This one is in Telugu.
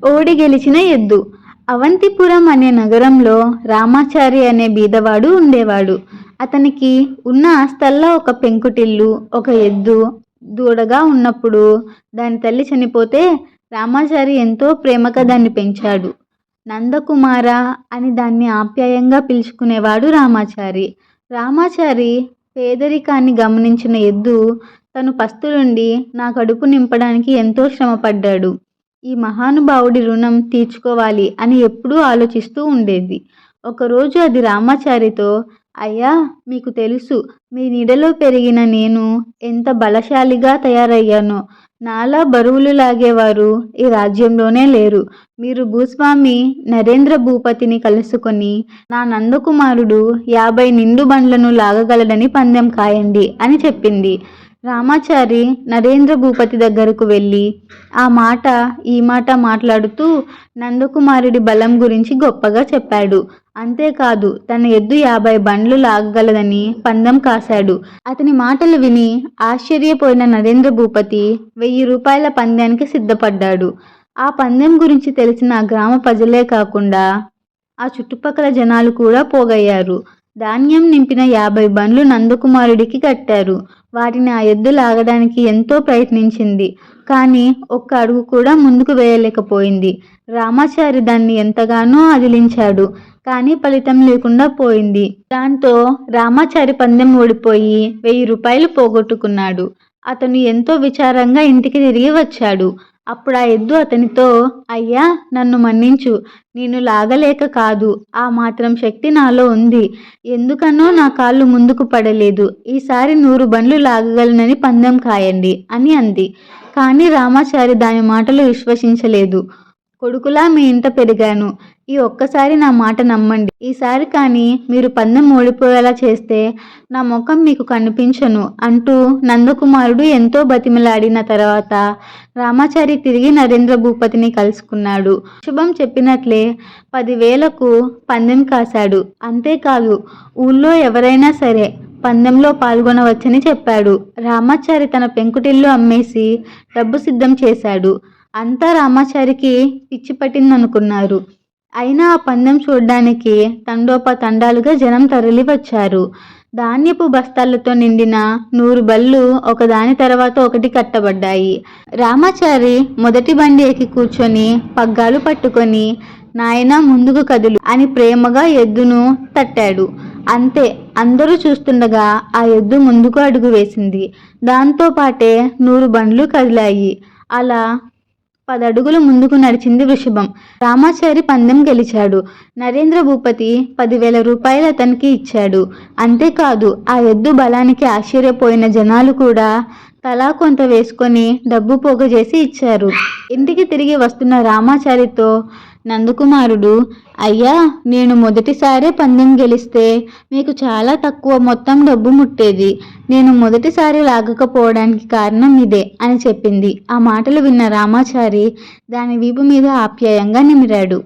ఓడి గెలిచిన ఎద్దు. అవంతిపురం అనే నగరంలో రామాచారి అనే బీదవాడు ఉండేవాడు. అతనికి ఉన్న ఆస్తల్లా ఒక పెంకుటిల్లు, ఒక ఎద్దు, దూడగా ఉన్నప్పుడు దాని తల్లి చనిపోతే రామాచారి ఎంతో ప్రేమగా దాన్ని పెంచాడు. నందకుమార అని దాన్ని ఆప్యాయంగా పిలుచుకునేవాడు రామాచారి. రామాచారి పేదరికాన్ని గమనించిన ఎద్దు తను పస్తులుండి నా కడుపు నింపడానికి ఎంతో శ్రమపడ్డాడు, ఈ మహానుభావుడి రుణం తీర్చుకోవాలి అని ఎప్పుడూ ఆలోచిస్తూ ఉండేది. ఒకరోజు అది రామాచారితో, అయ్యా, మీకు తెలుసు, మీ నీడలో పెరిగిన నేను ఎంత బలశాలిగా తయారయ్యానో. నాలా బరువులు లాగేవారు ఈ రాజ్యంలోనే లేరు. మీరు భూస్వామి నరేంద్ర భూపతిని కలుసుకొని నా నందకుమారుడు 50 నిండు బండ్లను లాగగలడని పందెం కాయండి అని చెప్పింది. రామాచారి నరేంద్ర భూపతి దగ్గరకు వెళ్ళి ఆ మాట ఈ మాట మాట్లాడుతూ నందకుమారుడి బలం గురించి గొప్పగా చెప్పాడు. అంతేకాదు తన ఎద్దు 50 బండ్లు లాగగలదని పందెం కాశాడు. అతని మాటలు విని ఆశ్చర్యపోయిన నరేంద్ర భూపతి 1000 రూపాయల పందెంకి సిద్ధపడ్డాడు. ఆ పందెం గురించి తెలిసిన ఆ గ్రామ ప్రజలే కాకుండా ఆ చుట్టుపక్కల జనాలు కూడా పోగయ్యారు. ధాన్యం నింపిన 50 బండ్లు నందకుమారుడికి కట్టారు. వాటిని ఆ ఎద్దు లాగడానికి ఎంతో ప్రయత్నించింది, కానీ ఒక్క అడుగు కూడా ముందుకు వేయలేకపోయింది. రామాచారి దాన్ని ఎంతగానో అదిలించాడు, కానీ ఫలితం లేకుండా పోయింది. దాంతో రామాచారి పందెం ఓడిపోయి 1000 రూపాయలు పోగొట్టుకున్నాడు. అతను ఎంతో విచారంగా ఇంటికి తిరిగి వచ్చాడు. అప్పుడు ఆ ఎద్దు అతనితో, అయ్యా, నన్ను మన్నించు, నేను లాగలేక కాదు, ఆ మాత్రం శక్తి నాలో ఉంది. ఎందుకనో నా కాళ్ళు ముందుకు పడలేదు. ఈసారి 100 బండ్లు లాగగలనని పందెం కాయండి అని అంది. కానీ రామాచారి దాని మాటలు విశ్వసించలేదు. కొడుకులా మీ ఇంట పెరిగాను, ఈ ఒక్కసారి నా మాట నమ్మండి. ఈసారి కానీ మీరు పందెం ఓడిపోయేలా చేస్తే నా ముఖం మీకు కనిపించను అంటూ నందకుమారుడు ఎంతో బతిమలాడిన తర్వాత రామాచారి తిరిగి నరేంద్ర భూపతిని కలుసుకున్నాడు. శుభం చెప్పినట్లే 10,000కు పందెం కాశాడు. అంతేకాదు ఊళ్ళో ఎవరైనా సరే పందెంలో పాల్గొనవచ్చని చెప్పాడు. రామాచారి తన పెంకుటిల్లు అమ్మేసి డబ్బు సిద్ధం చేశాడు. అంతా రామాచారికి పిచ్చి పట్టిందనుకున్నారు. అయినా ఆ పందెం చూడ్డానికి తండోపతండాలుగా జనం తరలి వచ్చారు. ధాన్యపు బస్తాలతో నిండిన 100 బళ్ళు ఒకదాని తర్వాత ఒకటి కట్టబడ్డాయి. రామాచారి మొదటి బండి ఎక్కి కూర్చొని పగ్గాలు పట్టుకొని, నాయనా ముందుకు కదులు అని ప్రేమగా ఎద్దును తట్టాడు. అంతే, అందరూ చూస్తుండగా ఆ ఎద్దు ముందుకు అడుగు వేసింది. దాంతో పాటే 100 బండ్లు కదిలాయి. అలా 10 అడుగులు ముందుకు నడిచింది వృషభం. రామాచారి పందెం గెలిచాడు. నరేంద్ర భూపతి 10,000 రూపాయలు అతనికి ఇచ్చాడు. అంతేకాదు ఆ ఎద్దు బలానికి ఆశ్చర్యపోయిన జనాలు కూడా తలా కొంత వేసుకొని డబ్బు పోగజేసి ఇచ్చారు. ఇంటికి తిరిగి వస్తున్న రామాచారితో నందకుమారుడు, అయ్యా, నేను మొదటిసారే పందెం గెలిస్తే మీకు చాలా తక్కువ మొత్తం డబ్బు ముట్టేది. నేను మొదటిసారి లాగకపోవడానికి కారణం ఇదే అని చెప్పింది. ఆ మాటలు విన్న రామాచారి దాని వీపు మీద ఆప్యాయంగా నిమిరాడు.